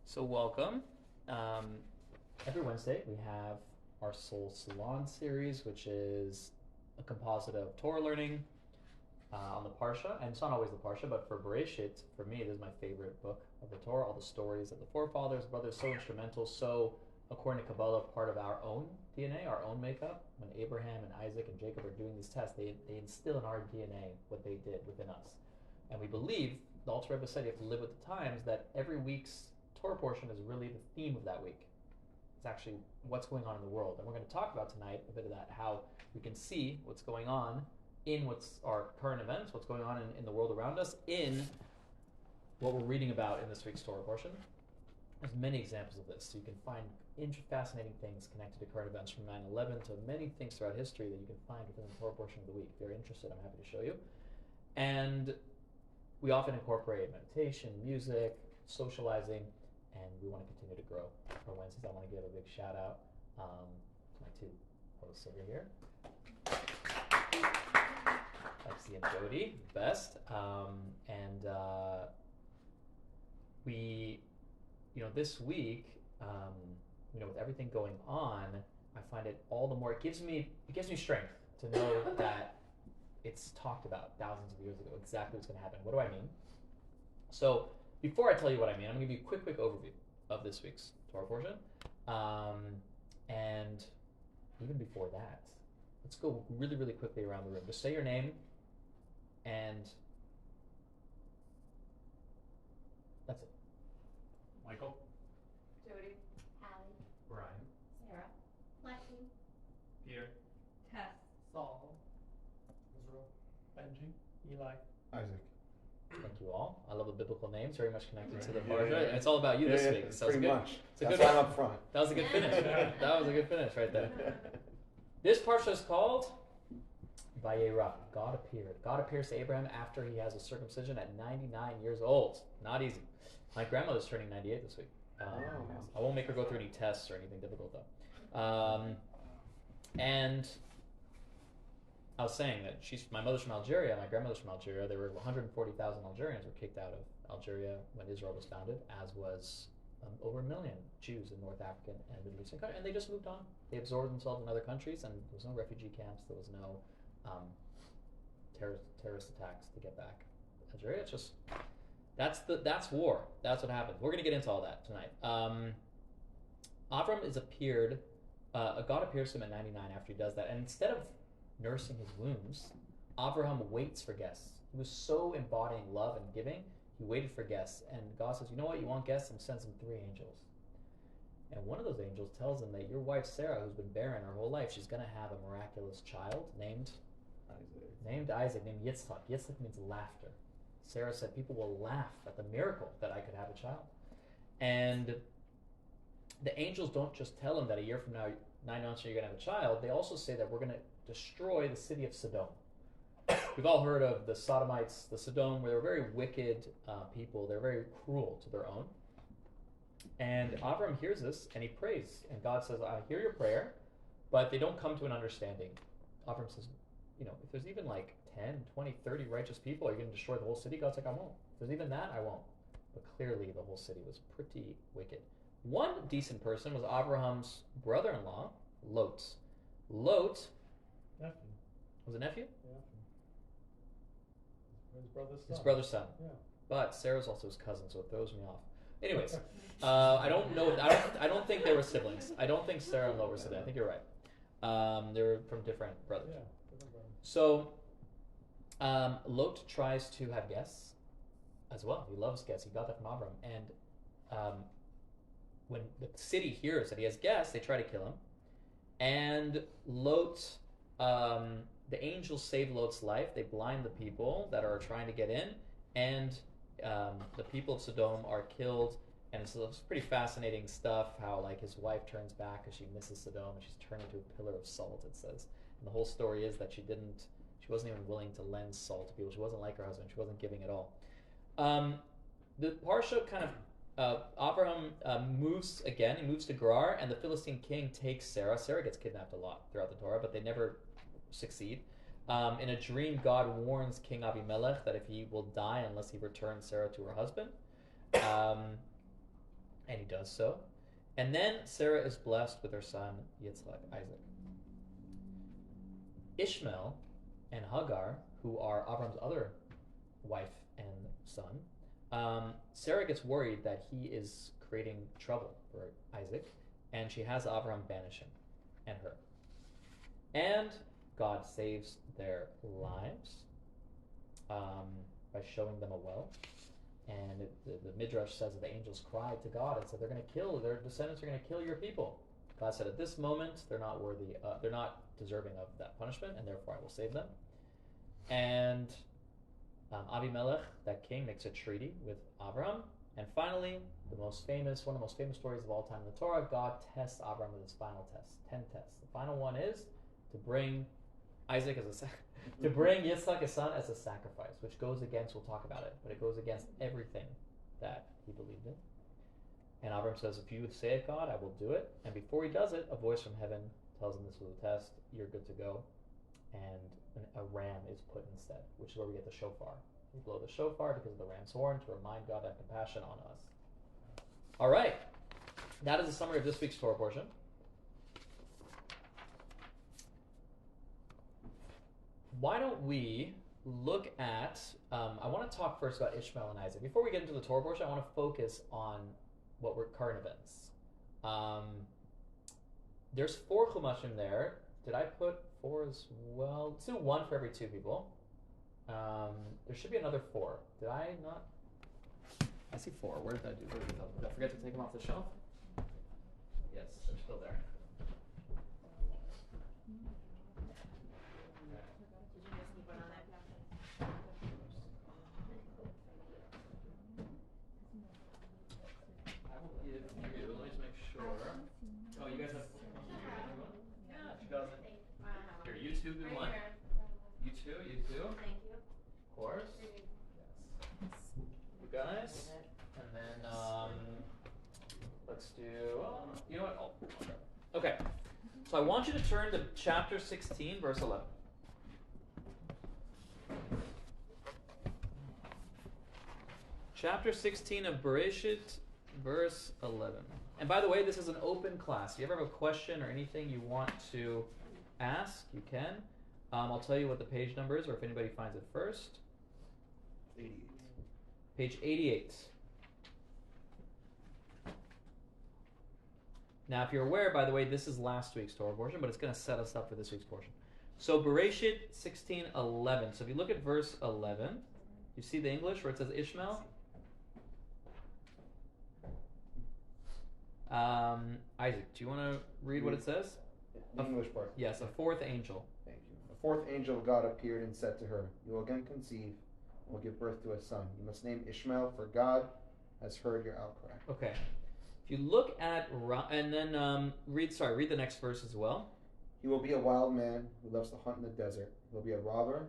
So welcome. Um, every Wednesday we have our Soul Salon series, which is a composite of Torah learning on the Parsha, and it's not always the Parsha, but for Bereshit, for me, it is my favorite book of the Torah. All the stories of the forefathers, brothers, so instrumental, so according to Kabbalah, part of our own DNA, our own makeup. When Abraham and Isaac and Jacob are doing these tests, they instill in our DNA what they did within us, and we believe the Alter Rebbe said you have to live with the times. That every week's Torah portion is really the theme of that week. It's actually what's going on in the world. And we're going to talk about tonight a bit of that, how we can see what's going on in what's our current events, what's going on in the world around us, in what we're reading about in this week's Torah portion. There's many examples of this. So you can find fascinating things connected to current events from 9/11 to many things throughout history that you can find within the Torah portion of the week. If you're interested, I'm happy to show you. And we often incorporate meditation, music, socializing, and we want to continue to grow. For Wednesdays, I want to give a big shout out to my two hosts over here, Lexi and Jody, best. We, this week, with everything going on, I find it all the more. It gives me strength to know that it's talked about thousands of years ago exactly what's going to happen. What do I mean? So before I tell you what I mean, I'm going to give you a quick overview of this week's Torah portion. And even before that, let's go really, really quickly around the room. Just say your name, and that's it. Michael. Jody. Allie. Brian. Sarah. Lexi. Peter. Tess. Saul. Israel. Benji. Eli. Isaac. Thank you all. I love the biblical names, very much connected to the Yeah, Parsha. yeah. And it's all about you this week. So pretty good. much. It's a That's good. why I'm up front. That was a good finish. That was a good finish right there. This Parsha is called Vayera. God appeared. God appears to Abraham after he has a circumcision at 99 years old. Not easy. My grandmother's turning 98 this week. I won't make her go through any tests or anything difficult though. And I was saying that my mother's from Algeria, my grandmother's from Algeria. There were 140,000 Algerians were kicked out of Algeria when Israel was founded, as was over 1 million Jews in North African and Middle Eastern countries, and they just moved on. They absorbed themselves in other countries, and there was no refugee camps. There was no terrorist attacks to get back. Algeria, it's just that's war. That's what happened. We're going to get into all that tonight. Avram God appears to him at 99 after he does that, and instead of nursing his wounds, Abraham waits for guests. He was so embodying love and giving, he waited for guests. And God says, you know what, you want guests? I'm sending some 3 angels. And one of those angels tells him that your wife Sarah, who's been barren her whole life, she's going to have a miraculous child named Isaac, named Yitzhak. Yitzhak means laughter. Sarah said people will laugh at the miracle that I could have a child. And the angels don't just tell him that a year from now, 9 months, you're going to have a child. They also say that we're going to destroy the city of Sodom. We've all heard of the Sodomites, the Sodom, where they're very wicked people. They're very cruel to their own. And Avram hears this, and he prays. And God says, I hear your prayer, but they don't come to an understanding. Avram says, if there's even like 10, 20, 30 righteous people, are you going to destroy the whole city? God's like, I won't. If there's even that, I won't. But clearly the whole city was pretty wicked. One decent person was Abraham's brother-in-law, Lot. Lot Nephew. was a nephew? Yeah. His brother's son. His brother's son. Yeah. But Sarah's also his cousin, so it throws me off. Anyways, I don't know. I don't think they were siblings. I don't think Sarah and Lot were siblings. I think you're right. They were from different brothers. Yeah. Different brother. So Lot tries to have guests as well. He loves guests. He got that from Abram. And when the city hears that he has guests, they try to kill him. And Lot, the angels save Lot's life. They blind the people that are trying to get in, and the people of Sodom are killed. And it's pretty fascinating stuff. How like his wife turns back because she misses Sodom, and she's turned into a pillar of salt. It says, and the whole story is that she wasn't even willing to lend salt to people. She wasn't like her husband. She wasn't giving at all. The Parsha kind of. Abraham moves again. He moves to Gerar, and the Philistine king takes Sarah. Sarah gets kidnapped a lot throughout the Torah, but they never succeed. In a dream, God warns King Abimelech that if he will die unless he returns Sarah to her husband. And he does so. And then Sarah is blessed with her son, Yitzhak, Isaac. Ishmael and Hagar, who are Avram's other wife and son, Sarah gets worried that he is creating trouble for Isaac, and she has Avram banish him and her. And God saves their lives by showing them a well. And the Midrash says that the angels cried to God and said, their descendants are going to kill your people. God said, at this moment, they're not worthy, they're not deserving of that punishment, and therefore I will save them. And Abimelech, that king, makes a treaty with Avram. And finally, one of the most famous stories of all time in the Torah, God tests Avram with his final test, 10 tests. The final one is to bring Isaac to bring Yitzhak, his son, as a sacrifice, which goes against, we'll talk about it, but it goes against everything that he believed in. And Avram says, if you say it, God, I will do it. And before he does it, a voice from heaven tells him this was a test, you're good to go. And a ram is put instead, which is where we get the shofar. We blow the shofar because of the ram's horn to remind God to have compassion on us. All right. That is a summary of this week's Torah portion. Why don't we look at, I want to talk first about Ishmael and Isaac. Before we get into the Torah portion, I want to focus on what were current events. There's 4 Chumashim there. Did I put 4 as well? Let's do 1 for every 2 people. There should be another 4. Did I not? I see 4. Where did I do? Did I forget to take them off the shelf? Yes, they're still there. Oh, you guys have yeah, she doesn't. Here, you two do one. You two. Thank you. Of course. Yes. You guys. And then let's do you know what? Oh, okay. So I want you to turn to chapter 16, verse 11. Chapter 16 of Bereshit, verse 11. And by the way, this is an open class. If you ever have a question or anything you want to ask, you can. I'll tell you what the page number is, or if anybody finds it first. 88. Page 88. Now, if you're aware, by the way, this is last week's Torah portion, but it's going to set us up for this week's portion. So, Bereshit 16:11. So, if you look at verse 11, you see the English where it says Ishmael? Isaac, do you want to read what it says? The English part. Yes, a 4th angel. Thank you. A 4th angel of God appeared and said to her, you will again conceive and will give birth to a son. You must name Ishmael, for God has heard your outcry. Okay. If you look at, and then read the next verse as well. He will be a wild man who loves to hunt in the desert. He'll be a robber.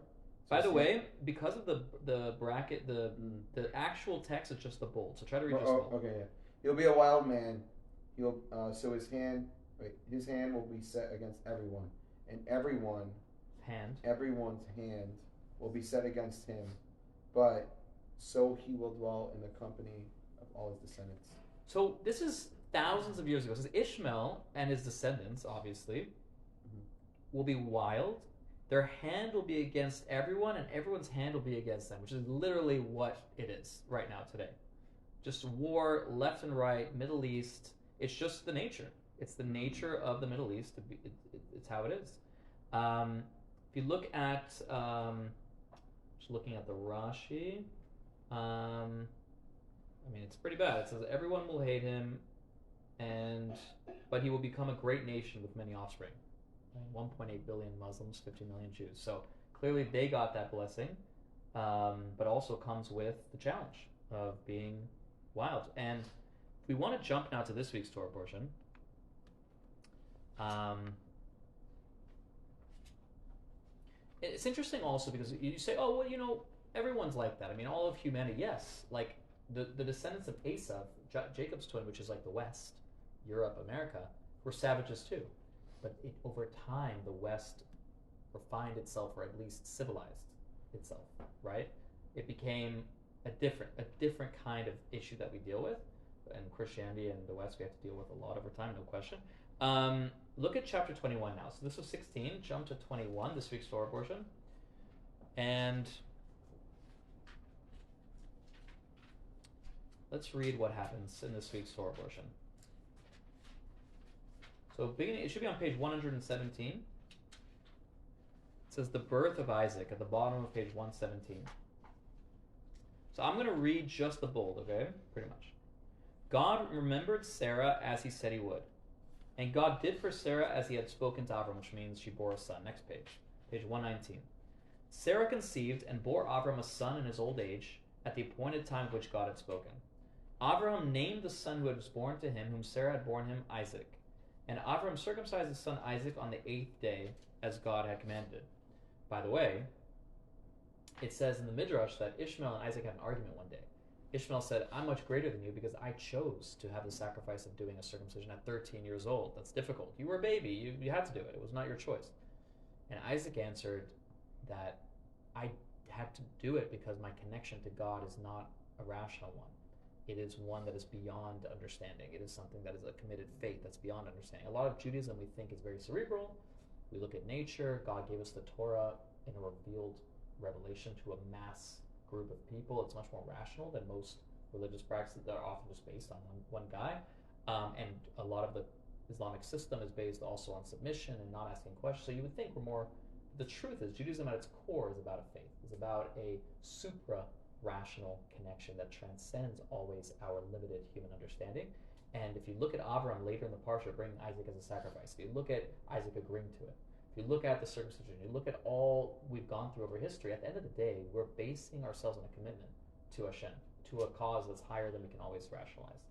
By the way, because of the bracket, the actual text is just the bold. So try to read just bold. Okay, yeah. He'll be a wild man. He'll so his hand will be set against everyone, and everyone's hand will be set against him, but so he will dwell in the company of all his descendants. So this is thousands of years ago. It says Ishmael and his descendants, obviously, will be wild. Their hand will be against everyone, and everyone's hand will be against them, which is literally what it is right now today. Just war left and right, Middle East. It's just the nature. It's the nature of the Middle East. It's how it is. If you look at, just looking at the Rashi, I mean, it's pretty bad. It says everyone will hate him, but he will become a great nation with many offspring. 1.8 billion Muslims, 50 million Jews. So clearly they got that blessing, but also comes with the challenge of being wild. And we want to jump now to this week's Torah portion. It's interesting also because you say, oh, well, everyone's like that. I mean, all of humanity, yes. Like the descendants of Esav, Jacob's twin, which is like the West, Europe, America, were savages too. But over time, the West refined itself, or at least civilized itself, right? It became a different kind of issue that we deal with. and Christianity in the West we have to deal with a lot over time, no question. Look at chapter 21 now. So this was 16. Jump to 21, this week's Torah portion. And let's read what happens in this week's Torah portion. So it should be on page 117. It says the birth of Isaac at the bottom of page 117. So I'm going to read just the bold, okay? Pretty much. God remembered Sarah as he said he would. And God did for Sarah as he had spoken to Abram, which means she bore a son. Next page. Page 119. Sarah conceived and bore Abram a son in his old age at the appointed time of which God had spoken. Abraham named the son who was born to him, whom Sarah had borne him, Isaac. And Abraham circumcised his son Isaac on the 8th day, as God had commanded. By the way, it says in the Midrash that Ishmael and Isaac had an argument one day. Ishmael said, I'm much greater than you because I chose to have the sacrifice of doing a circumcision at 13 years old. That's difficult. You were a baby. You had to do it. It was not your choice. And Isaac answered that I had to do it because my connection to God is not a rational one. It is one that is beyond understanding. It is something that is a committed faith that's beyond understanding. A lot of Judaism we think is very cerebral. We look at nature. God gave us the Torah in a revealed revelation to a mass group of people. It's much more rational than most religious practices that are often just based on one guy. And a lot of the Islamic system is based also on submission and not asking questions. So you would think we're more... The truth is, Judaism at its core is about a faith. It's about a supra-rational connection that transcends always our limited human understanding. And if you look at Abraham later in the Parsha bringing Isaac as a sacrifice, if you look at Isaac agreeing to it, if you look at the circumcision, you look at all we've gone through over history, at the end of the day, we're basing ourselves on a commitment to Hashem, to a cause that's higher than we can always rationalize.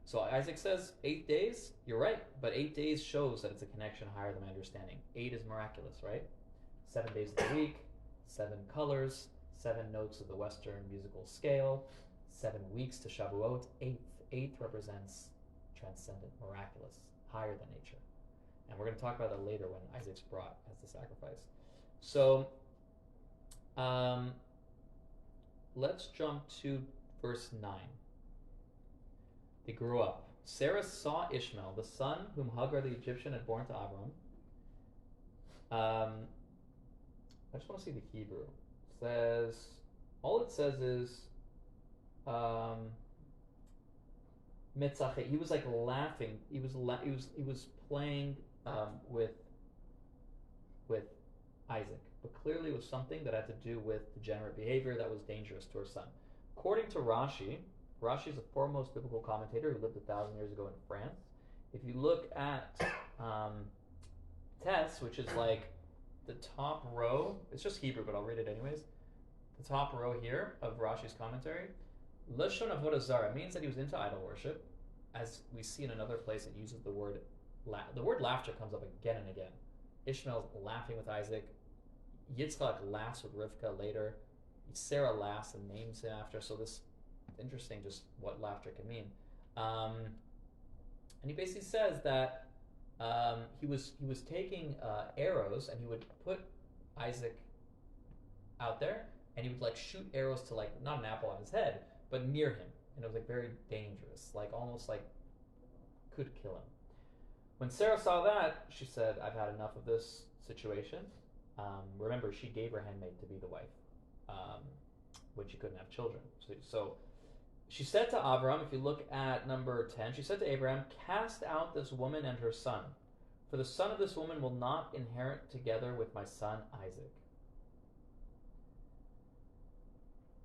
So Isaac says, 8 days, you're right, but 8 days shows that it's a connection higher than my understanding. 8 is miraculous, right? 7 days of the week, 7 colors, 7 notes of the Western musical scale, 7 weeks to Shavuot. Eighth represents transcendent, miraculous, higher than nature. And we're going to talk about that later when Isaac's brought as the sacrifice. So let's jump to verse 9. They grew up. Sarah saw Ishmael, the son whom Hagar the Egyptian had borne to Abram. I just want to see the Hebrew. It says, all it says is, Metzachet. He was like laughing. He was playing with Isaac, but clearly it was something that had to do with degenerate behavior that was dangerous to her son. According to Rashi, Rashi is the foremost biblical commentator who lived 1,000 years ago in France. If you look at Tess, which is like the top row, it's just Hebrew, but I'll read it anyways. The top row here of Rashi's commentary, Lashon Avodah Zarah means that he was into idol worship. As we see in another place, it uses the word the word laughter comes up again and again. Ishmael's laughing with Isaac. Yitzchak laughs with Rivka later. Sarah laughs and names him after. So this interesting, just what laughter can mean. And he basically says that he was taking arrows, and he would put Isaac out there, and he would like shoot arrows to like not an apple on his head, but near him, and it was like very dangerous, like almost like could kill him. When Sarah saw that, she said, "I've had enough of this situation." Remember, she gave her handmaid to be the wife when she couldn't have children. So she said to Abraham, if you look at number 10, she said to Abraham, "Cast out this woman and her son, for the son of this woman will not inherit together with my son Isaac."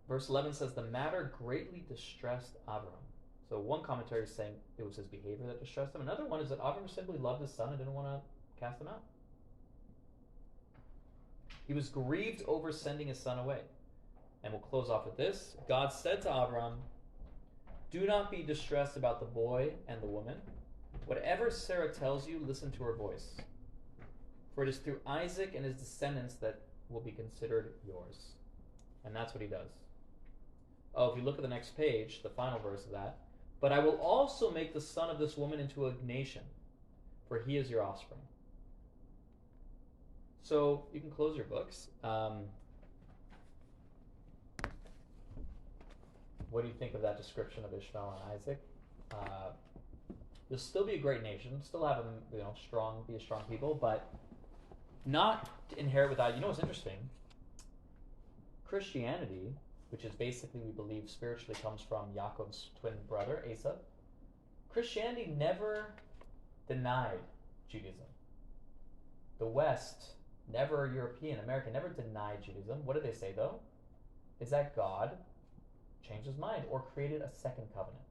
Verse 11 says, the matter greatly distressed Abraham. So one commentary is saying it was his behavior that distressed him. Another one is that Abraham simply loved his son and didn't want to cast him out. He was grieved over sending his son away. And we'll close off with this. God said to Abraham, "Do not be distressed about the boy and the woman. Whatever Sarah tells you, listen to her voice. For it is through Isaac and his descendants that will be considered yours." And that's what he does. Oh, if you look at the next page, the final verse of that, "But I will also make the son of this woman into a nation, for he is your offspring." So you can close your books. What do you think of that description of Ishmael and Isaac? you'll still be a great nation, still have them, be a strong people, but not to inherit without. You know what's interesting? Christianity, which is basically we believe spiritually comes from Yaakov's twin brother Esav. Christianity never denied Judaism. The West, never European, America, never denied Judaism. What did they say though? Is that God changed his mind or created a second covenant,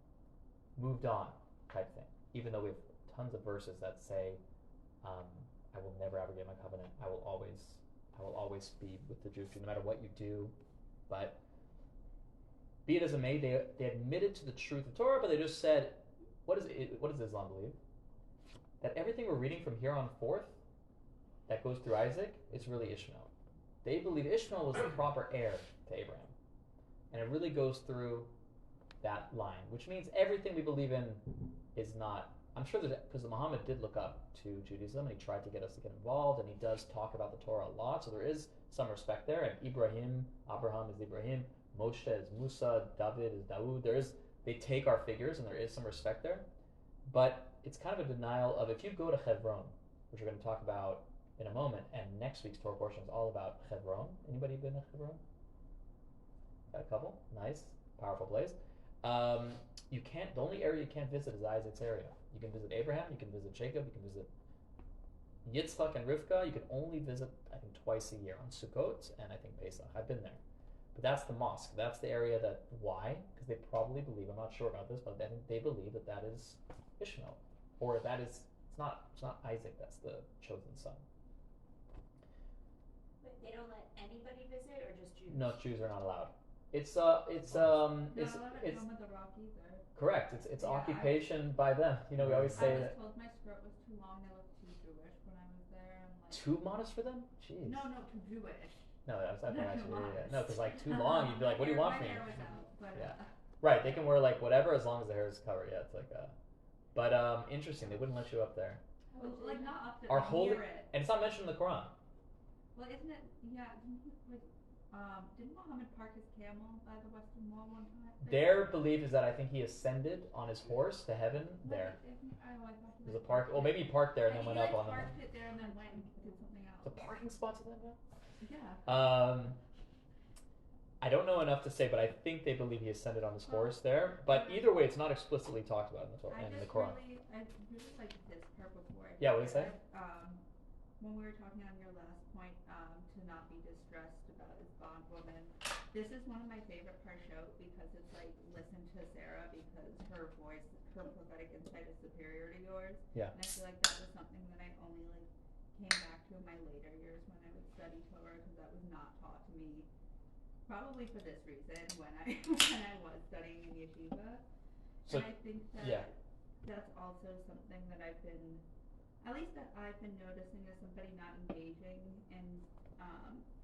moved on type thing. Even though we have tons of verses that say, I will never abrogate my covenant. I will always be with the Jews no matter what you do. But be it as it may, they admitted to the truth of Torah, but they just said, what does Islam believe? That everything we're reading from here on forth that goes through Isaac is really Ishmael. They believe Ishmael was the proper heir to Abraham. And it really goes through that line, which means everything we believe in is not. I'm sure that because Muhammad did look up to Judaism and he tried to get us to get involved, and he does talk about the Torah a lot, so there is some respect there. And Abraham is Ibrahim, Moshe is Musa, David is Dawood. They take our figures and there is some respect there, but it's kind of a denial of, if you go to Hebron, which we're going to talk about in a moment, and next week's Torah portion is all about Hebron. Anybody been to Hebron? Got a couple? Nice, powerful place. The only area you can't visit is Isaac's area. You can visit Abraham, you can visit Jacob, you can visit Yitzchak and Rivka. You can only visit, I think, twice a year on Sukkot and I think Pesach. I've been there. But that's the mosque. That's the area that, why? Because they probably believe, I'm not sure about this, but then they believe that is Ishmael. Or that is, it's not Isaac, that's the chosen son. But they don't let anybody visit, or just Jews? No, Jews are not allowed. It's Not allowed to come with the rock either. correct. It's Yeah, occupation by them. We always say I was that. told my skirt was too long. They looked too Jewish when I was there. And like, Too modest for them? Jeez. no, too Jewish. No, that's not Not actually. too Yeah. No, because modest. too long, you'd be like, "What do you want My from me?" hair was out, but, Yeah. Right. They can wear like whatever as long as the hair is covered. Yeah, it's like But interesting. They wouldn't let you up there, well, like not up there, Our like holy- near it. and it's not mentioned in the Quran. Well, isn't it? Yeah. Didn't Muhammad park his camel by the Western Wall one time? Their belief is that I think he ascended on his horse to heaven there. I thought he There's a like park. Well, maybe he parked there and then he, went up like, on the. parked it there and then went and did something else. The parking spots of them now. Yeah. I don't know enough to say, but I think they believe he ascended on his horse there. But either way, it's not explicitly talked about in the Quran. I really like this part before. Yeah, what did you say? When we were talking on your last point, to not be distressed about his bondwoman, this is one of my favorite parshot because it's like, listen to Sarah because her voice, her prophetic insight is superior to yours. Yeah. And I feel like that was something that I only came back to in my later years when I would study Torah, because that was not taught to me. Probably for this reason, when I was studying in yeshiva. So, and I think that that's also something that I've been noticing as somebody not engaging in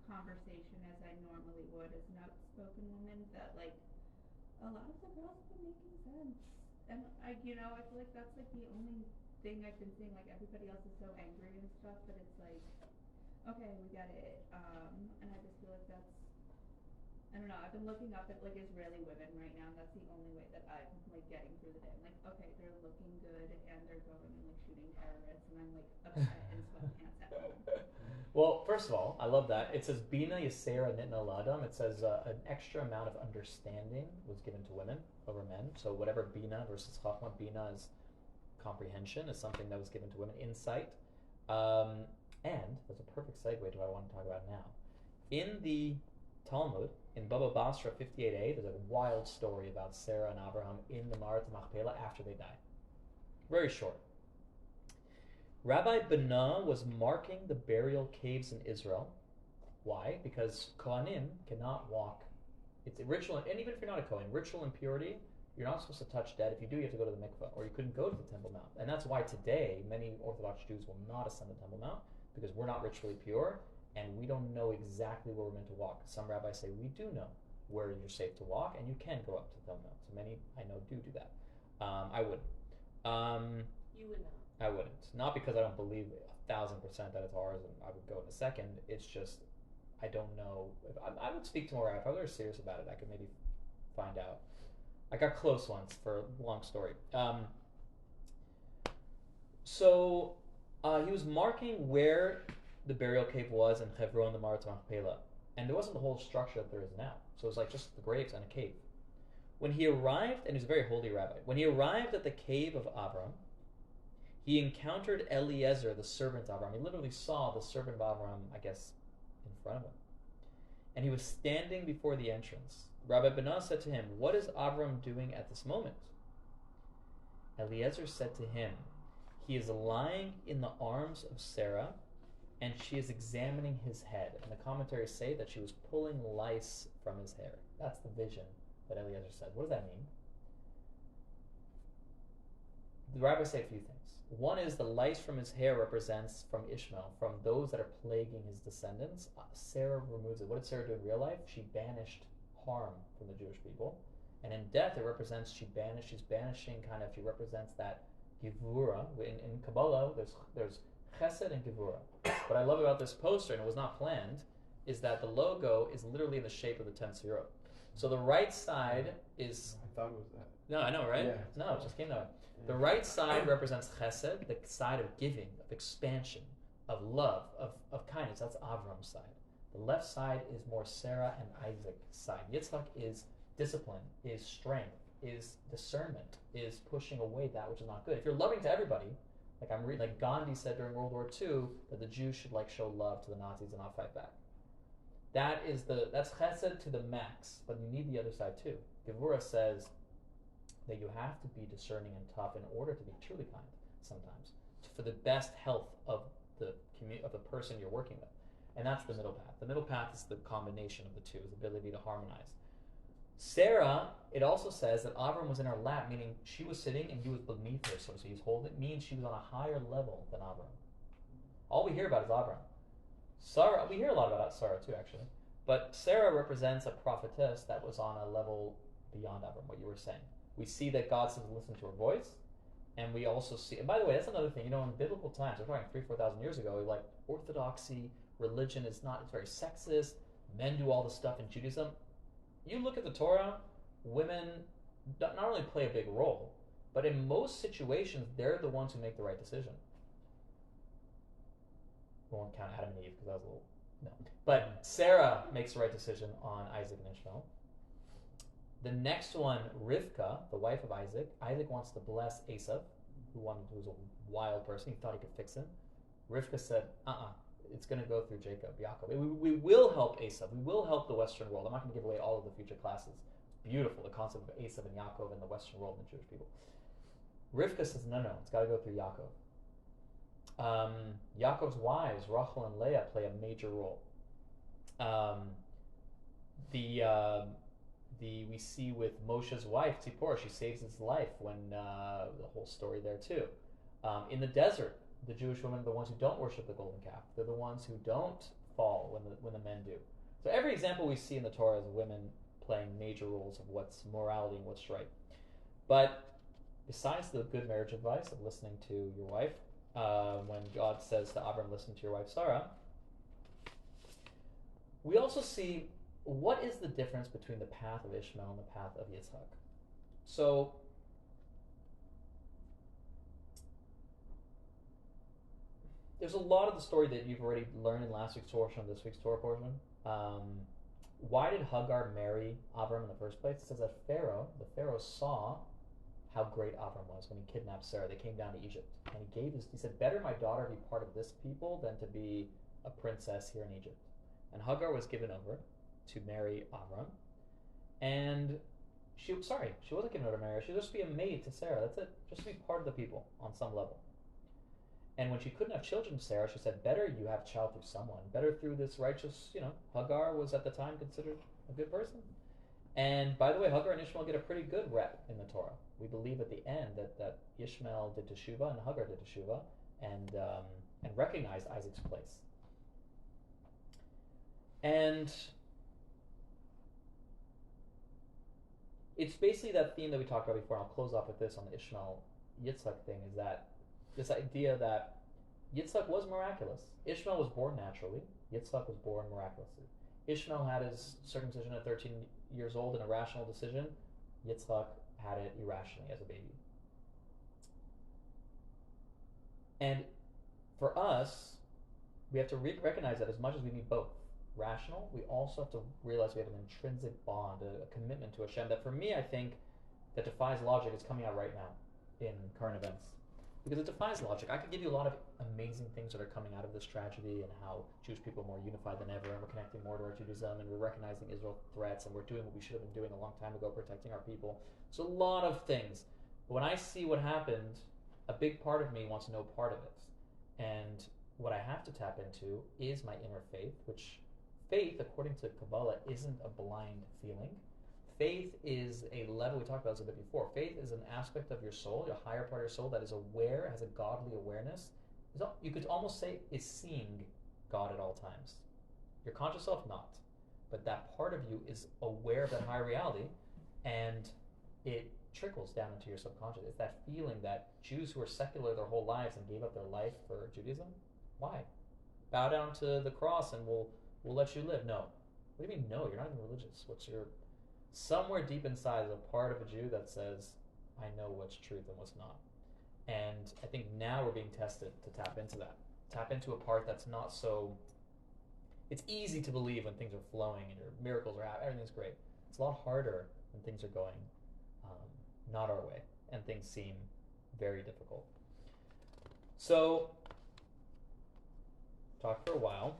conversation as I normally would as an outspoken woman, that like a lot of the girls have been making sense. And I feel like that's like the only thing I've been seeing. Like, everybody else is so angry and stuff, but it's like, okay, we get it. And I just feel like that's, I don't know, I've been looking up at like Israeli women right now, and that's the only way that I'm like getting through the day. I'm like, okay, they're looking good and they're going and like shooting terrorists, and I'm like upset in sweatpants at home. Well, first of all, I love that. It says Bina Yisera Nitna Ladam. It says an extra amount of understanding was given to women over men. So whatever Bina versus Chachma, Bina is comprehension, is something that was given to women, insight. And that's a perfect segue to what I want to talk about now. In the Talmud, in Baba Basra 58a, there's a wild story about Sarah and Abraham in the Marat Machpelah after they die. Very short. Rabbi Bana was marking the burial caves in Israel. Why? Because Kohanim cannot walk. It's ritual, and even if you're not a Kohen, ritual impurity, you're not supposed to touch dead. If you do, you have to go to the mikveh, or you couldn't go to the Temple Mount. And that's why today many Orthodox Jews will not ascend the Temple Mount, because we're not ritually pure, and we don't know exactly where we're meant to walk. Some rabbis say we do know where you're safe to walk, and you can go up to the Temple Mount. So many I know do that. I wouldn't. You would not. I wouldn't. Not because I don't believe 1,000% that it's ours, and I would go in a second. It's just I don't know. I would speak to more. If I was serious about it, I could maybe find out. I got close once for a long story. So he was marking where the burial cave was in Hebron, the Marat Machpelah, and there wasn't the whole structure that there is now. So it was like just the graves and a cave. When he arrived, and he was a very holy rabbi, when he arrived at the cave of Avram, he encountered Eliezer, the servant of Avram. He literally saw the servant of Avram, I guess, in front of him. And he was standing before the entrance. Rabbi Benah said to him, "What is Avram doing at this moment?" Eliezer said to him, "He is lying in the arms of Sarah, and she is examining his head." And the commentaries say that she was pulling lice from his hair. That's the vision that Eliezer said. What does that mean? The rabbis say a few things. One is the lice from his hair represents from Ishmael, from those that are plaguing his descendants. Sarah removes it. What did Sarah do in real life? She banished harm from the Jewish people. And in death, it represents she's banishing she represents that Gevura. In Kabbalah, there's Chesed and Gevura. What I love about this poster, and it was not planned, is that the logo is literally in the shape of the 10 Sefirot. So the right side is... I thought it was that. No, I know, right? Yeah. No, it just came that way. The right side represents Chesed, the side of giving, of expansion, of love, of kindness. That's Avram's side. The left side is more Sarah and Isaac's side. Yitzchak is discipline, is strength, is discernment, is pushing away that which is not good. If you're loving to everybody, like Gandhi said during World War II, that the Jews should show love to the Nazis and not fight back. That's Chesed to the max, but you need the other side too. Gevura says that you have to be discerning and tough in order to be truly kind sometimes, for the best health of the person you're working with. And that's the middle path. The middle path is the combination of the two, the ability to harmonize. Sarah, it also says that Avram was in her lap, meaning she was sitting and he was beneath her, so to speak. It means she was on a higher level than Avram. All we hear about is Avram. Sarah, we hear a lot about Sarah too, actually. But Sarah represents a prophetess that was on a level beyond Avram, what you were saying. We see that God says listen to her voice, and we also see, and by the way, that's another thing, in biblical times, we're talking 4,000 years ago, orthodoxy, religion it's very sexist, men do all the stuff in Judaism. You look at the Torah, women not only play a big role, but in most situations, they're the ones who make the right decision. We won't count Adam and Eve, because that was a little, no. But Sarah makes the right decision on Isaac and Ishmael. The next one, Rivka, the wife of Isaac. Isaac wants to bless Esav, who was a wild person. He thought he could fix him. Rivka said, it's going to go through Jacob, Yaakov. We will help Esav. We will help the Western world. I'm not going to give away all of the future classes. It's beautiful, the concept of Esav and Yaakov in the Western world and the Jewish people. Rivka says, no, it's got to go through Yaakov. Yaakov's wives, Rachel and Leah, play a major role. We see with Moshe's wife, Tzipporah, she saves his life when the whole story there too. In the desert, the Jewish women are the ones who don't worship the golden calf. They're the ones who don't fall when the men do. So every example we see in the Torah is women playing major roles of what's morality and what's right. But besides the good marriage advice of listening to your wife, when God says to Abram, listen to your wife Sarah, we also see what is the difference between the path of Ishmael and the path of Yitzchak. So there's a lot of the story that you've already learned in last week's Torah portion, this week's Torah portion. Why did Hagar marry Abram in the first place? It says that the Pharaoh saw how great Abram was when he kidnapped Sarah. They came down to Egypt, and he said, better my daughter be part of this people than to be a princess here in Egypt. And Hagar was given over to marry Abram, and she wasn't given over to marry. She was just to be a maid to Sarah. That's it, just to be part of the people on some level. And when she couldn't have children with Sarah, she said, better you have a child through someone, better through this righteous, Hagar was at the time considered a good person. And by the way, Hagar and Ishmael get a pretty good rep in the Torah. We believe at the end that Ishmael did teshuvah and Hagar did teshuvah and recognized Isaac's place. And it's basically that theme that we talked about before, and I'll close off with this on the Ishmael-Yitzchak thing, is that this idea that Yitzchak was miraculous. Ishmael was born naturally. Yitzchak was born miraculously. Ishmael had his circumcision at 13 years old, an irrational decision. Yitzchak had it irrationally as a baby. And for us, we have to recognize that as much as we need both rational, we also have to realize we have an intrinsic bond, a commitment to Hashem that for me, I think, that defies logic is coming out right now in current events. Because it defies logic. I could give you a lot of amazing things that are coming out of this tragedy and how Jewish people are more unified than ever and we're connecting more to our Judaism and we're recognizing Israel threats and we're doing what we should have been doing a long time ago, protecting our people. It's a lot of things. But when I see what happened, a big part of me wants no part of it. And what I have to tap into is my inner faith, which faith, according to Kabbalah, isn't a blind feeling. Faith is a level, we talked about this a bit before. Faith is an aspect of your soul, your higher part of your soul that is aware, has a godly awareness. You could almost say is seeing God at all times. Your conscious self, not. But that part of you is aware of that higher reality, and it trickles down into your subconscious. It's that feeling that Jews who were secular their whole lives and gave up their life for Judaism, why? Bow down to the cross and we'll let you live. No. What do you mean no? You're not even religious. Somewhere deep inside is a part of a Jew that says, I know what's truth and what's not. And I think now we're being tested to tap into that. Tap into a part that's not so... It's easy to believe when things are flowing and your miracles are happening, everything's great. It's a lot harder when things are going not our way and things seem very difficult. So, talk for a while.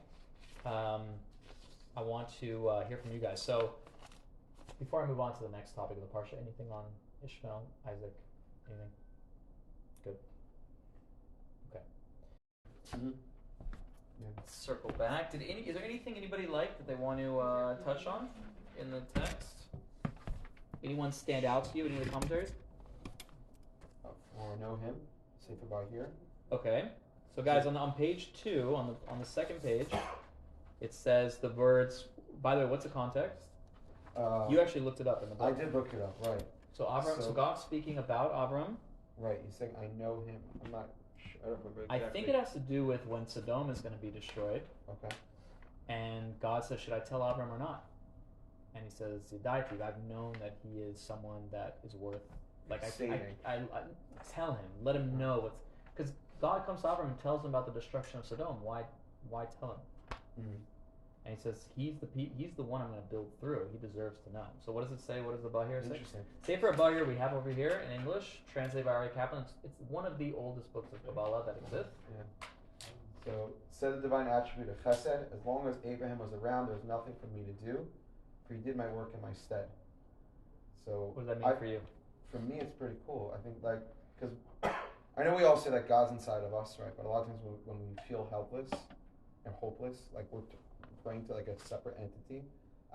I want to hear from you guys. So, before I move on to the next topic of the Parsha, anything on Ishmael, Isaac, anything? Good. Okay. Mm-hmm. Yeah. Let's circle back. Is there anything anybody liked that they want to touch on in the text? Anyone stand out to you? Any of the commentaries? Or know him, safe about here. Okay. So guys, on page 2, on the second page, it says the words. By the way, what's the context? You actually looked it up in the book. I did look it up, right. So Avram. So God's speaking about Avram. Right. He's saying, "I know him." I'm not sure. I don't remember exactly. I think it has to do with when Sodom is going to be destroyed. Okay. And God says, "Should I tell Avram or not?" And he says, "Yidaiti, I've known that he is someone that is worth." Like I tell him, let him know what's, because God comes to Avram and tells him about the destruction of Sodom. Why tell him? Mm-hmm. And he says he's the one I'm going to build through. He deserves to know. So what does it say? What does the Bahir say? Interesting. Sefer Bahir we have over here in English, translated by Ari Kaplan. It's one of the oldest books of Kabbalah that exists. Yeah. So said the divine attribute of Chesed. As long as Abraham was around, there was nothing for me to do, for he did my work in my stead. So what does that mean for you? For me, it's pretty cool. I think, because I know we all say that God's inside of us, right? But a lot of times when we feel helpless and hopeless, like we're praying to like a separate entity,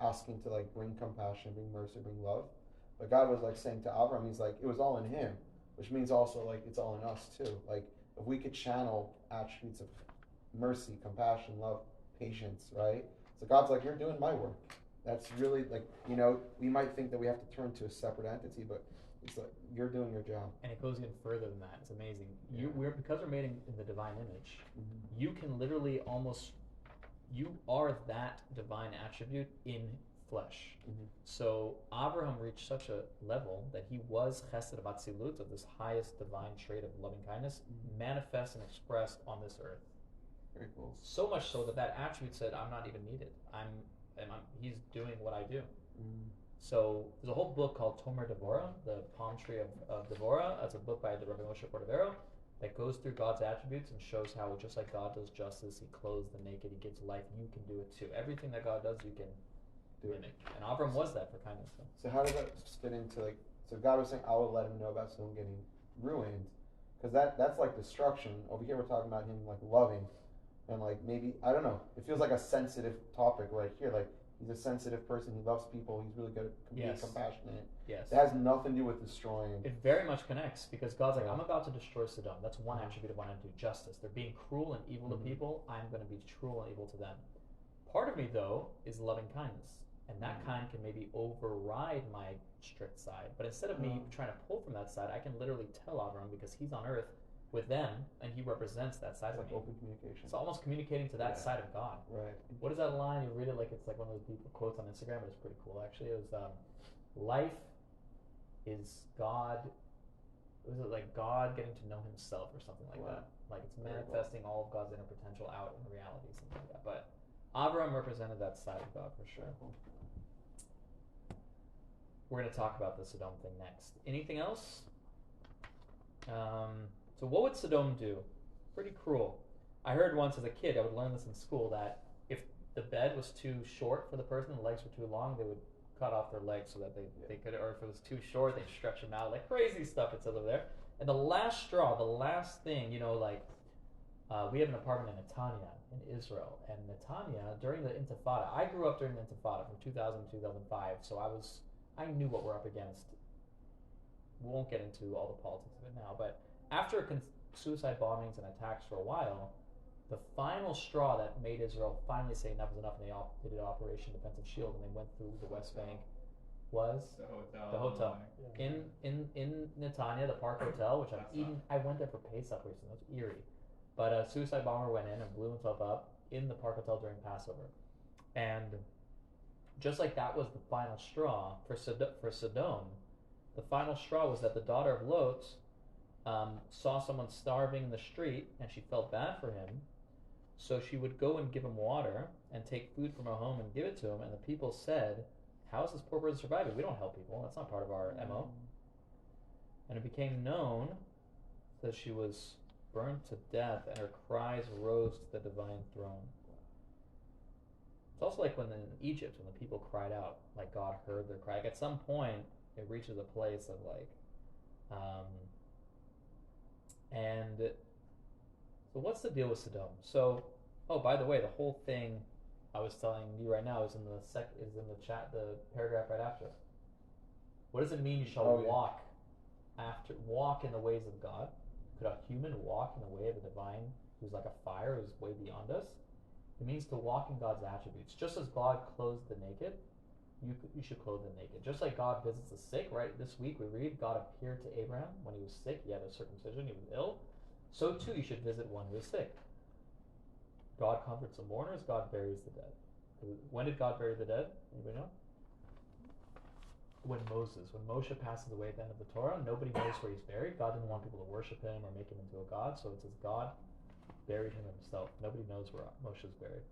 asking to like bring compassion, bring mercy, bring love. But God was like saying to Abraham, he's like, it was all in him, which means also like it's all in us too. Like if we could channel attributes of mercy, compassion, love, patience, right? So God's like, you're doing my work. That's really like, we might think that we have to turn to a separate entity, but it's like you're doing your job. And it goes even further than that. It's amazing. Yeah. Because we're made in the divine image, Mm-hmm. you can literally you are that divine attribute in flesh. Mm-hmm. So Abraham reached such a level that he was chesed batzilut, of this highest divine trait of loving kindness, manifest and expressed on this earth. Very cool. So much so that attribute said, I'm not even needed. He's doing what I do. Mm-hmm. So there's a whole book called Tomer Devorah, the palm tree of Devorah. That's a book by the Rabbi Moshe Cordovero that goes through God's attributes and shows how just like God does justice, he clothes the naked, he gives life, you can do it too. Everything that God does, you can mimic. And Avram was that for kindness. So how does that fit into so God was saying, I will let him know about someone getting ruined, because that's like destruction. Over here we're talking about him like loving, and like maybe, I don't know, it feels like a sensitive topic right here. Like he's a sensitive person, he loves people, he's really good at being compassionate. Yes. It has nothing to do with destroying. It very much connects, because God's like, I'm about to destroy Sodom. That's one attribute of what I do, justice. They're being cruel and evil to people, I'm going to be cruel and evil to them. Part of me, though, is loving kindness. And that kind can maybe override my strict side. But instead of me trying to pull from that side, I can literally tell Avram, because he's on earth with them, and he represents that side of like me. open communication. It's almost communicating to that side of God. Right. What is that line? You read it like it's like one of those people quotes on Instagram, but it's pretty cool actually. It was life is God. Was it like God getting to know Himself or something like that? Like it's manifesting all of God's inner potential out in reality, something like that. But Avram represented that side of God for sure. We're going to talk about the Sodom thing next. Anything else? So what would Sodom do? Pretty cruel. I heard once as a kid, I would learn this in school, that if the bed was too short for the person, the legs were too long, they would cut off their legs so that they could, or if it was too short, they'd stretch them out. Like crazy stuff it says over there. And the last straw, the last thing, you know, like we have an apartment in Netanya in Israel. And Netanya, during the Intifada, I grew up during the Intifada from 2000 to 2005, so I knew what we're up against. We won't get into all the politics of it now, but after suicide bombings and attacks for a while, the final straw that made Israel finally say enough is enough, and they did Operation Defensive Shield, and they went through the West Bank, was the hotel. In Netanya, the Park Hotel, which I went there for Pesach recently. It was eerie. But a suicide bomber went in and blew himself up in the Park Hotel during Passover. And just like that was the final straw for Sodom, the final straw was that the daughter of Lot saw someone starving in the street, and she felt bad for him. So she would go and give him water and take food from her home and give it to him. And the people said, "How is this poor person surviving? We don't help people. That's not part of our MO." And it became known that she was burned to death, and her cries rose to the divine throne. It's also like when in Egypt, when the people cried out, like God heard their cry. Like at some point, it reaches a place of like, and so what's the deal with Sodom? So, oh, by the way, the whole thing I was telling you right now is in the chat, the paragraph right after. What does it mean you shall walk in the ways of God? Could a human walk in the way of a divine who's like a fire, who's way beyond us? It means to walk in God's attributes. Just as God clothes the naked, you should clothe the naked. Just like God visits the sick, right? This week we read God appeared to Abraham when he was sick. He had a circumcision. He was ill. So too you should visit one who is sick. God comforts the mourners. God buries the dead. When did God bury the dead? Anybody know? When Moshe passes away at the end of the Torah, nobody knows where he's buried. God didn't want people to worship him or make him into a god, so it says God buried him himself. Nobody knows where Moshe's buried.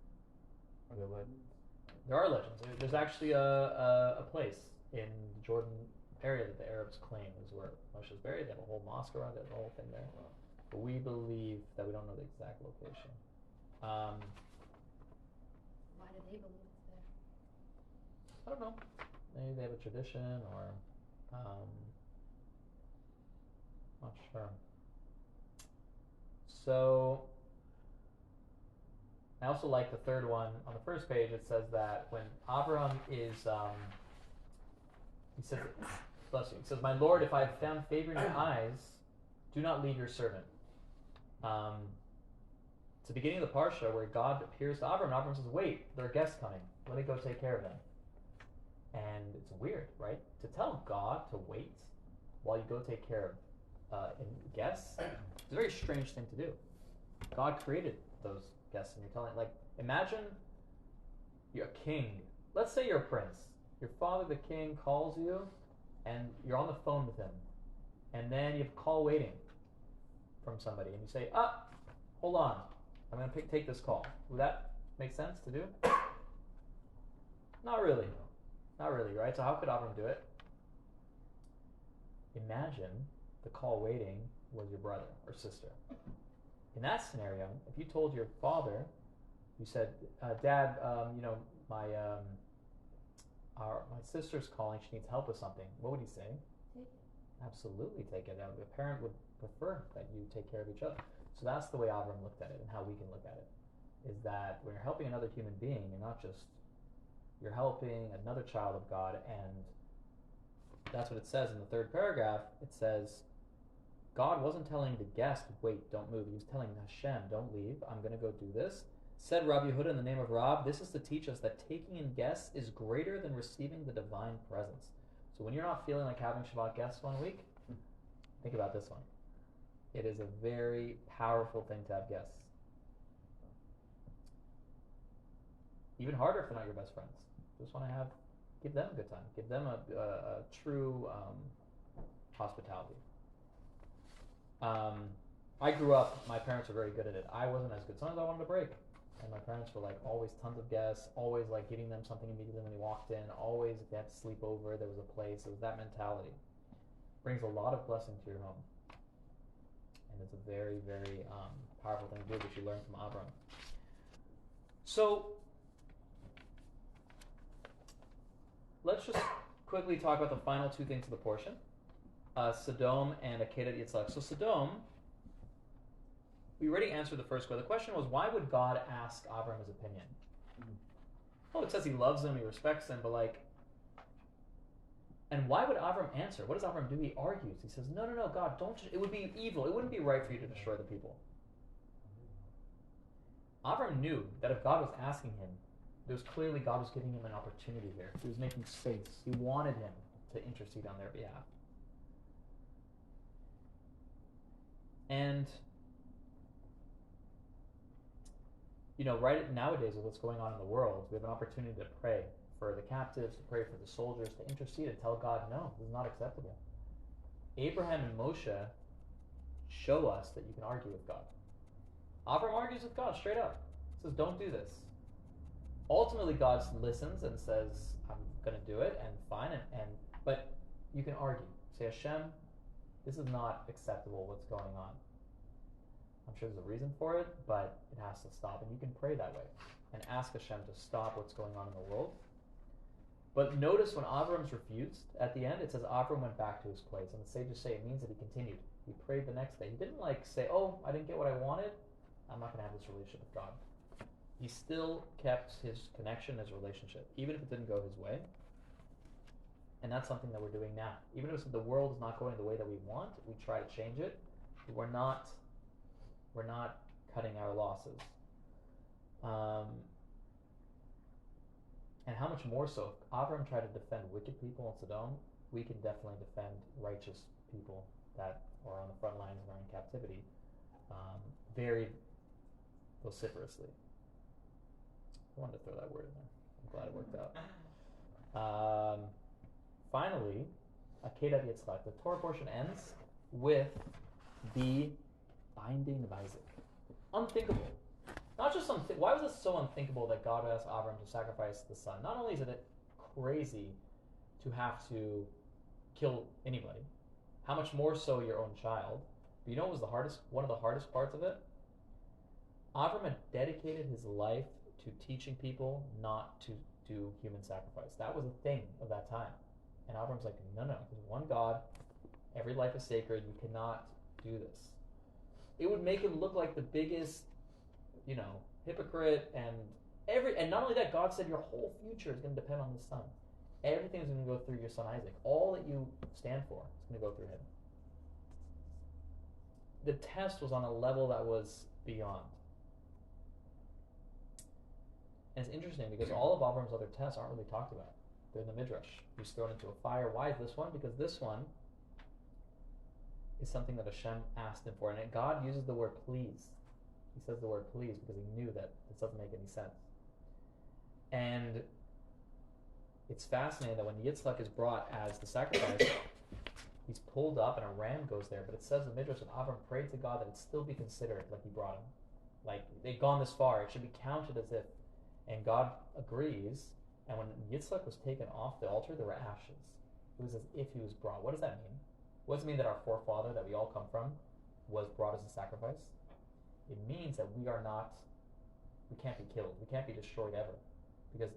Are there legends? There are legends. There's actually a place in the Jordan area that the Arabs claim is where Moshe's buried. They have a whole mosque around it, the whole thing there. But we believe that we don't know the exact location. Why do they believe it's there? I don't know. Maybe they have a tradition, or not sure. So I also like the third one on the first page. It says that when Avram is, he says, bless you. He says, "My Lord, if I have found favor in your eyes, do not leave your servant." It's the beginning of the Parsha where God appears to Avram, and Avram says, "Wait, there are guests coming. Let me go take care of them." And it's weird, right? To tell God to wait while you go take care of guests, it's a very strange thing to do. God created those guests, and you're telling, like, imagine you're a king. Let's say you're a prince. Your father, the king, calls you, and you're on the phone with him. And then you have a call waiting from somebody, and you say, hold on, I'm going to take this call. Would that make sense to do? Not really. Not really, right? So how could Avram do it? Imagine the call waiting was your brother or sister. In that scenario, if you told your father, you said, "Dad, my sister's calling. She needs help with something." What would he say? Take it. Absolutely take it. A parent would prefer that you take care of each other. So that's the way Avram looked at it, and how we can look at it, is that when you're helping another human being, you're helping another child of God. And that's what it says in the third paragraph. It says, God wasn't telling the guest, "Wait, don't move." He was telling Hashem, "Don't leave. I'm going to go do this." Said Rabbi Yehuda in the name of Rab, "This is to teach us that taking in guests is greater than receiving the divine presence." So when you're not feeling like having Shabbat guests one week, think about this one. It is a very powerful thing to have guests. Even harder if they're not your best friends. Just want to give them a good time. Give them a true hospitality. I grew up, my parents were very good at it. I wasn't as good. Sometimes I wanted to break. And my parents were like always tons of guests, always like giving them something immediately when they walked in, always if they had to sleep over, there was a place. It was that mentality. Brings a lot of blessing to your home. And it's a very, very powerful thing to do, which you learn from Avram. So, let's just quickly talk about the final two things of the portion. Sodom and Akedat Yitzhak. So Sodom, we already answered the first question. The question was, why would God ask Avram his opinion? Oh, it says he loves him, he respects him, but like, and why would Avram answer? What does Avram do? He argues. He says, no, God, don't, it would be evil. It wouldn't be right for you to destroy the people. Avram knew that if God was asking him, there was clearly God was giving him an opportunity here. He was making space. He wanted him to intercede on their behalf. And, you know, right nowadays with what's going on in the world, we have an opportunity to pray for the captives, to pray for the soldiers, to intercede and tell God, no, this is not acceptable. Abraham and Moshe show us that you can argue with God. Avram argues with God straight up. He says, don't do this. Ultimately, God listens and says, I'm going to do it, and fine, but you can argue. Say, Hashem, this is not acceptable, what's going on. I'm sure there's a reason for it, but it has to stop. And you can pray that way and ask Hashem to stop what's going on in the world. But notice when Avram's refused, at the end, it says Avram went back to his place. And the sages say it means that he continued. He prayed the next day. He didn't like say, oh, I didn't get what I wanted. I'm not going to have this relationship with God. He still kept his connection, his relationship, even if it didn't go his way. And that's something that we're doing now. Even if the world is not going the way that we want, we try to change it. We're not cutting our losses. And how much more so, if Avram tried to defend wicked people in Sodom, we can definitely defend righteous people that are on the front lines and are in captivity very vociferously. I wanted to throw that word in there. I'm glad it worked out. Finally, Akedat Yitzchak. The Torah portion ends with the binding of Isaac. Unthinkable. Not just why was it so unthinkable that God asked Avram to sacrifice the son? Not only is it crazy to have to kill anybody, how much more so your own child? But you know what was one of the hardest parts of it? Avram had dedicated his life to teaching people not to do human sacrifice. That was a thing of that time. And Avram's like, no, there's one God, every life is sacred, you cannot do this. It would make him look like the biggest, hypocrite, and not only that, God said your whole future is going to depend on this son. Everything is going to go through your son Isaac. All that you stand for is going to go through him. The test was on a level that was beyond. And it's interesting because all of Avram's other tests aren't really talked about. They're in the Midrash. He's thrown into a fire. Why is this one? Because this one is something that Hashem asked him for. And God uses the word please. He says the word please because he knew that this doesn't make any sense. And it's fascinating that when Yitzchak is brought as the sacrifice, he's pulled up and a ram goes there. But it says in the Midrash that Avram prayed to God that it still be considered like he brought him. Like they'd gone this far. It should be counted as if. And God agrees. And when Yitzchak was taken off the altar, there were ashes. It was as if he was brought. What does that mean? What does it mean that our forefather, that we all come from, was brought as a sacrifice? It means that we can't be killed. We can't be destroyed ever. Because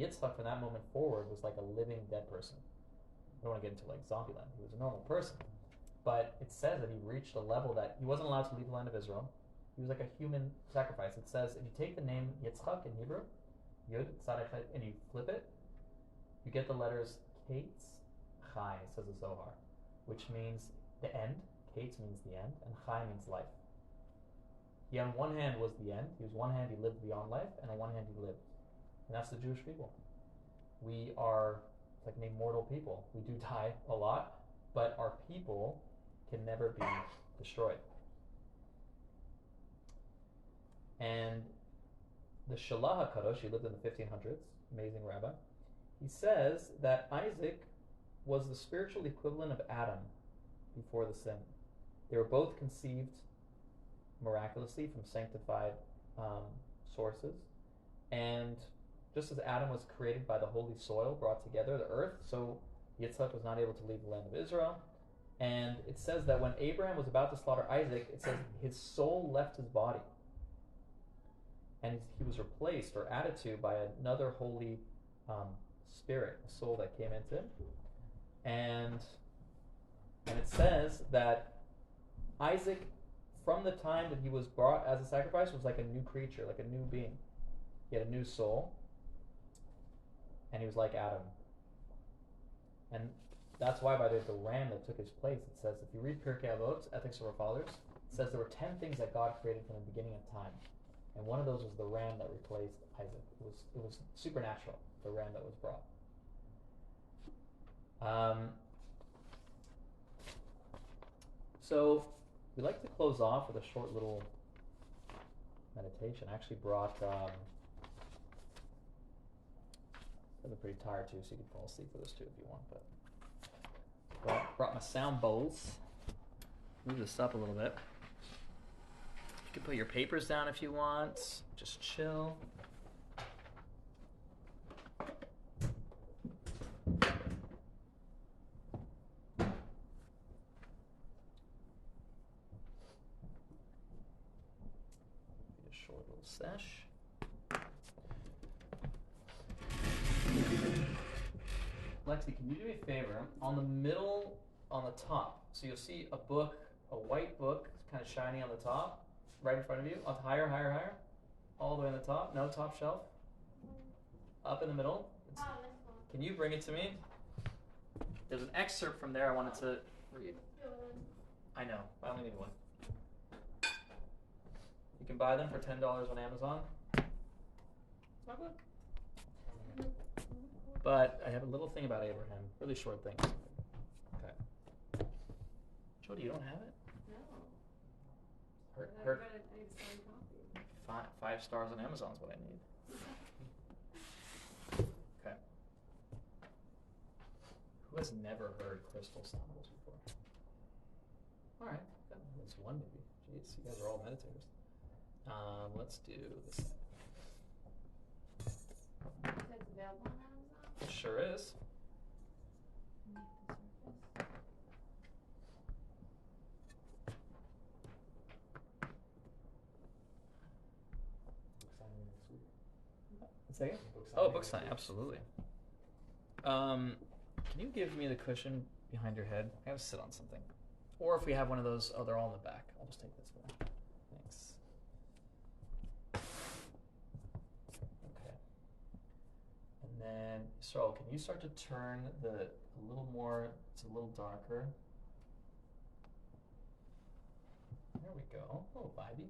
Yitzchak, from that moment forward, was like a living dead person. I don't want to get into like Zombieland. He was a normal person. But it says that he reached a level that he wasn't allowed to leave the land of Israel. He was like a human sacrifice. It says, if you take the name Yitzchak in Hebrew, Yud, Tzaddik, and you flip it, you get the letters Kates, Chai, says the Zohar, which means the end. Kates means the end, and Chai means life. He on one hand was the end. He was one hand he lived beyond life, and on one hand he lived. And that's the Jewish people. We are like an immortal people. We do die a lot, but our people can never be destroyed. And the Shalah HaKadosh, he lived in the 1500s, amazing rabbi, he says that Isaac was the spiritual equivalent of Adam before the sin. They were both conceived miraculously from sanctified sources. And just as Adam was created by the holy soil, brought together, the earth, so Yitzhak was not able to leave the land of Israel. And it says that when Abraham was about to slaughter Isaac, it says his soul left his body. And he was replaced or added to by another holy spirit, a soul that came into him. And it says that Isaac, from the time that he was brought as a sacrifice, was like a new creature, like a new being. He had a new soul. And he was like Adam. And that's why, by the way, the ram that took his place, it says, if you read Pirkei Avot, Ethics of Our Fathers, it says there were 10 things that God created from the beginning of time. And one of those was the ram that replaced Isaac. It was supernatural, the ram that was brought. So we like to close off with a short little meditation. I actually brought, I'm pretty tired too, so you can fall asleep for this too if you want, but brought my sound bowls. Move this up a little bit. You can put your papers down if you want. Just chill. A short little sesh. Lexi, can you do me a favor? On the middle, on the top, so you'll see a book, a white book, kind of shiny on the top, right in front of you. Up higher, higher, higher. All the way on the top. No, top shelf. Up in the middle. Oh, this one. Can you bring it to me? There's an excerpt from there I wanted to read. I know. I only need one. You can buy them for $10 on Amazon. It's my book. But I have a little thing about Abraham. Really short thing. Okay. Jody, you don't have it? No. Her, I need a signed copy. five stars on Amazon is what I need. Okay. Who has never heard Crystal Stumbles before? Alright. That's one maybe. Jeez, you guys are all meditators. Let's do this. It's available on Amazon? It sure is. Second? Book sign, absolutely. Can you give me the cushion behind your head? I gotta sit on something. Or if we have one of those, they're all in the back. I'll just take this one. Thanks. Okay. And then, Israel, can you start to turn a little more, it's a little darker. There we go. Oh, vibey.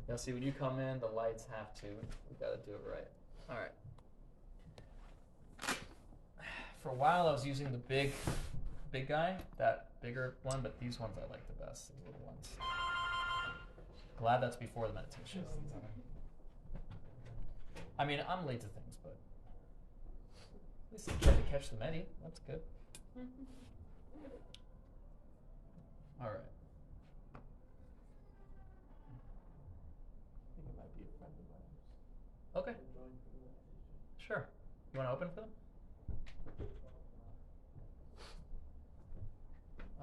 Now see, when you come in, the lights have to. We gotta do it right. All right. For a while, I was using the big guy, that bigger one, but these ones I like the best, these little ones. Glad that's before the meditation. I mean, I'm late to things, but at least you tried to catch the medi. That's good. All right. Okay. Sure. You want to open for them?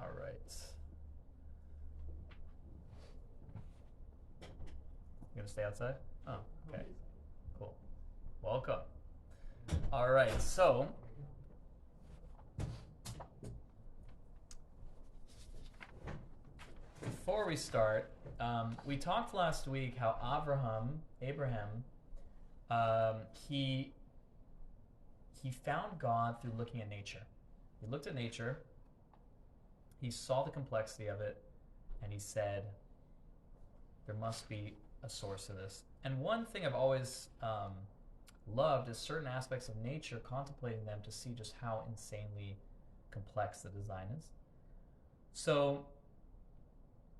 All right. You gonna stay outside? Oh, okay. Cool. Welcome. All right. So, before we start, we talked last week how Abraham, he found God through looking at nature. He looked at nature, he saw the complexity of it, and he said, there must be a source to this. And one thing I've always loved is certain aspects of nature, contemplating them to see just how insanely complex the design is. So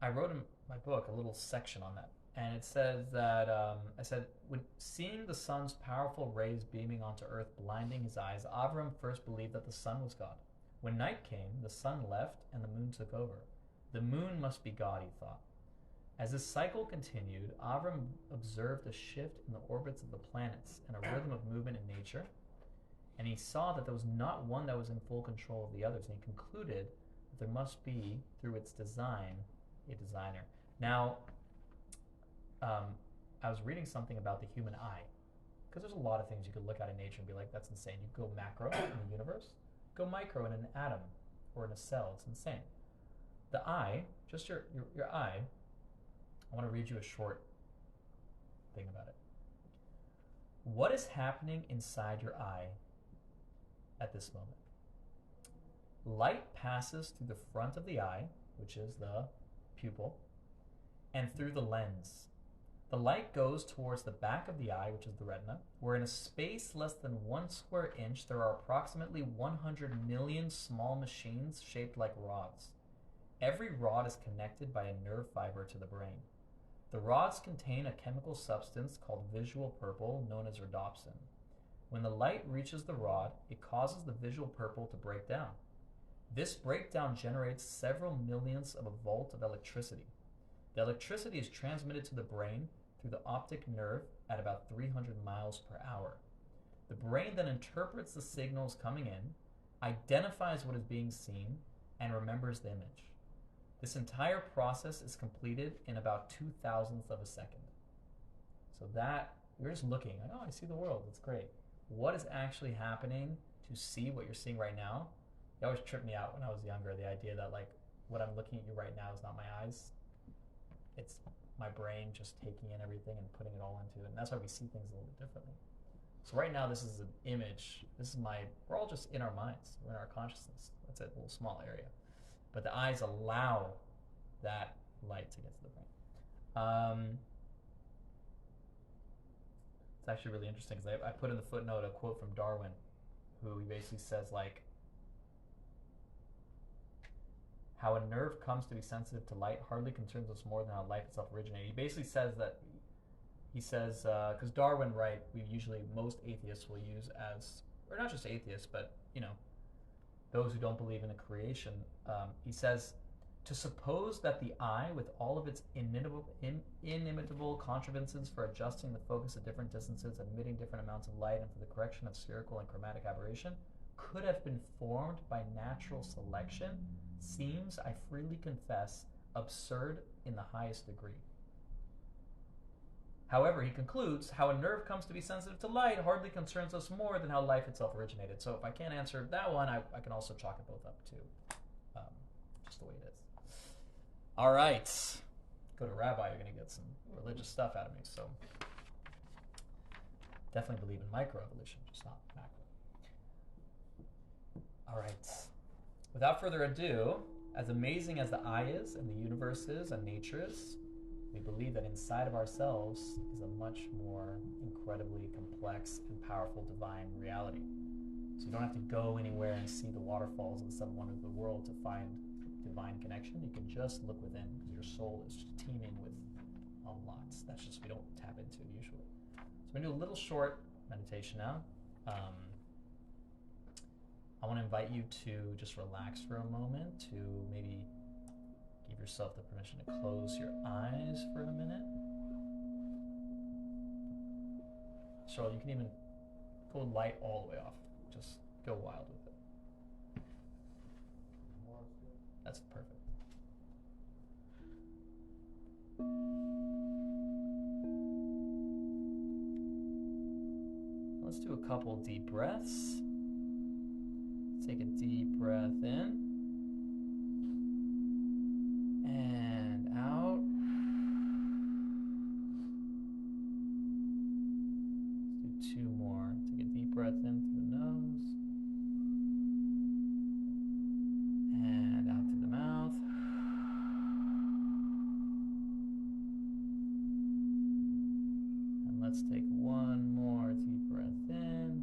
I wrote in my book a little section on that. And it says that, I said, when seeing the sun's powerful rays beaming onto earth, blinding his eyes, Avram first believed that the sun was God. When night came, the sun left and the moon took over. The moon must be God, he thought. As this cycle continued, Avram observed a shift in the orbits of the planets and a rhythm of movement in nature, and he saw that there was not one that was in full control of the others, and he concluded that there must be, through its design, a designer. Now, I was reading something about the human eye, because there's a lot of things you could look at in nature and be like, that's insane. You go macro in the universe, go micro in an atom or in a cell. It's insane. The eye, just your eye, I want to read you a short thing about it. What is happening inside your eye at this moment? Light passes through the front of the eye, which is the pupil, and through the lens. The light goes towards the back of the eye, which is the retina, where in a space less than 1 square inch, there are approximately 100 million small machines shaped like rods. Every rod is connected by a nerve fiber to the brain. The rods contain a chemical substance called visual purple, known as rhodopsin. When the light reaches the rod, it causes the visual purple to break down. This breakdown generates several millionths of a volt of electricity. The electricity is transmitted to the brain through the optic nerve at about 300 miles per hour. The brain then interprets the signals coming in, identifies what is being seen, and remembers the image. This entire process is completed in about 2/1000th of a second. So that, you're just looking, like, oh, I see the world, that's great. What is actually happening to see what you're seeing right now? It always tripped me out when I was younger, the idea that like, what I'm looking at you right now is not my eyes. It's my brain just taking in everything and putting it all into it. And that's why we see things a little bit differently. So right now, this is an image. We're all just in our minds. We're in our consciousness. That's a little small area. But the eyes allow that light to get to the brain. It's actually really interesting because I put in the footnote a quote from Darwin, who he basically says like, how a nerve comes to be sensitive to light hardly concerns us more than how life itself originated. He basically says that, because Darwin, right, most atheists will use as, or not just atheists, but, those who don't believe in a creation, he says, to suppose that the eye, with all of its inimitable contrivances for adjusting the focus at different distances, emitting different amounts of light, and for the correction of spherical and chromatic aberration, could have been formed by natural selection, seems, I freely confess, absurd in the highest degree. However, he concludes, how a nerve comes to be sensitive to light hardly concerns us more than how life itself originated. So if I can't answer that one, I can also chalk it both up to just the way it is. All right. Go to Rabbi, you're going to get some religious stuff out of me. So definitely believe in microevolution, just not macro. All right. Without further ado, as amazing as the eye is, and the universe is, and nature is, we believe that inside of ourselves is a much more incredibly complex and powerful divine reality. So you don't have to go anywhere and see the waterfalls of the seven wonders of the world to find divine connection. You can just look within, because your soul is just teeming with a lot. That's just, we don't tap into it usually. So we're going to do a little short meditation now. I want to invite you to just relax for a moment, to maybe give yourself the permission to close your eyes for a minute. Charlotte, you can even go light all the way off. Just go wild with it. That's perfect. Let's do a couple deep breaths. Take a deep breath in and out. Let's do 2 more. Take a deep breath in through the nose and out through the mouth. And let's take 1 more deep breath in.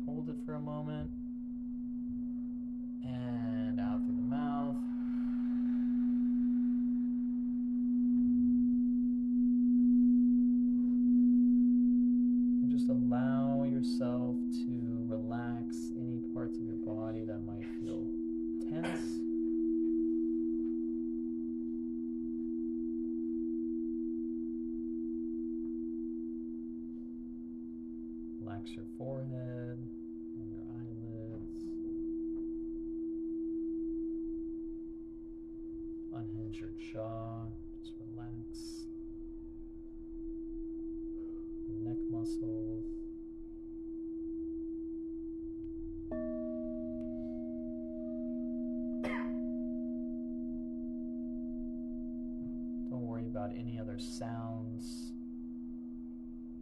Hold it for a moment. And out through the mouth. And just allow yourself to relax any parts of your body that might relax your forehead and your eyelids. Unhinge your jaw. Just relax. Neck muscles. Don't worry about any other sounds.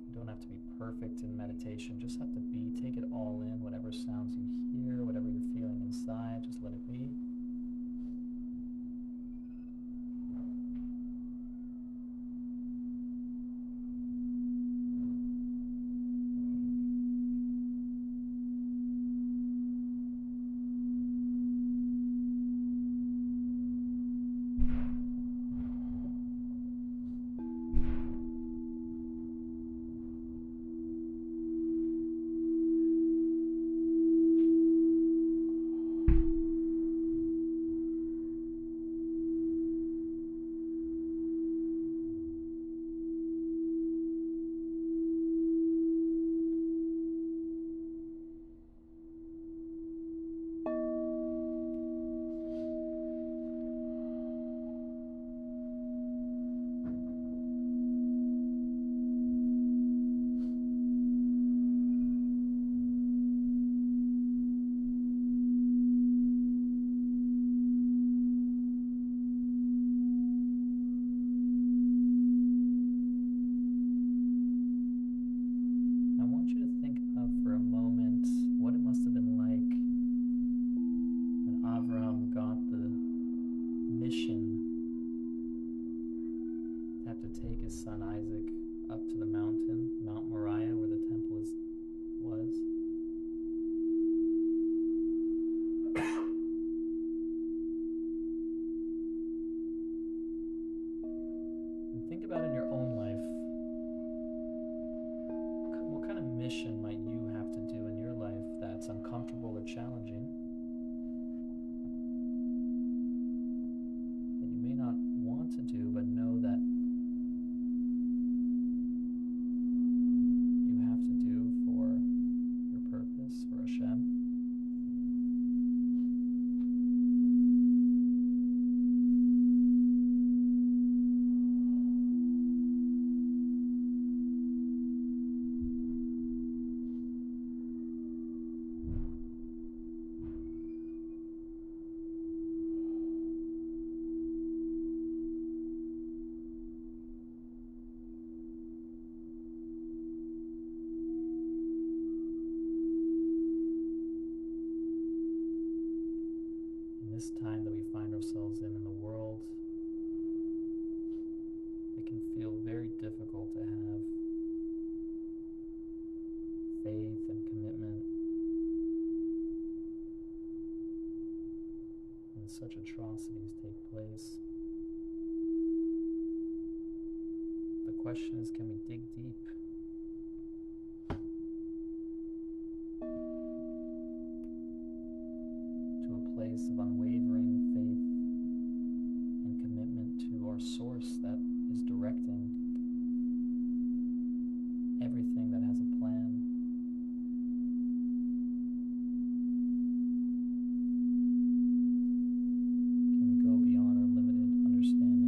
You don't have to be perfect in meditation. Just have to be, take it all in, whatever sounds you hear, whatever you're feeling inside, just let it be. I want you to think about for a moment what it must have been like when Avram got the mission to have to take his son Isaac up to the mountain, Mount Moriah, where the temple was. And think about in your own life. What kind of mission might you have to do in your life that's uncomfortable or challenging that you may not want to do but know that you have to do for your purpose, for Hashem? This time that we find ourselves in the world, it can feel very difficult to have faith and commitment when such atrocities take place. The question is, can we dig deep? To a place of unwavering faith and commitment to our source that is directing everything that has a plan. Can we go beyond our limited understanding?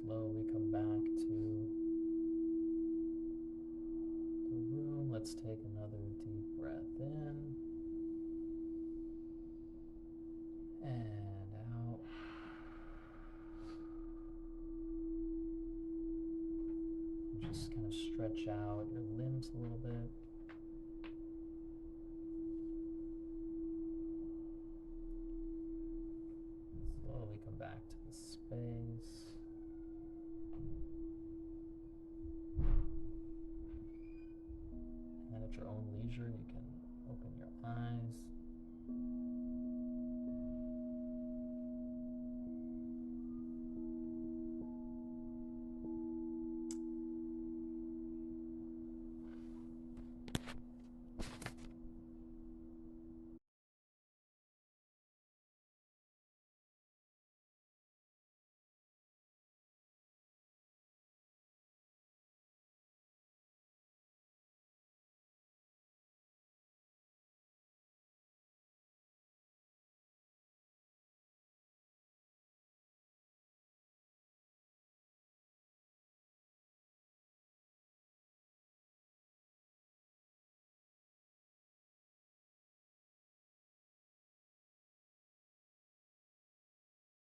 Slowly come back to the room. Let's take another deep breath in and out. Just kind of stretch out your limbs a little bit. Slowly come back to the space. And at your own leisure, you can open your eyes.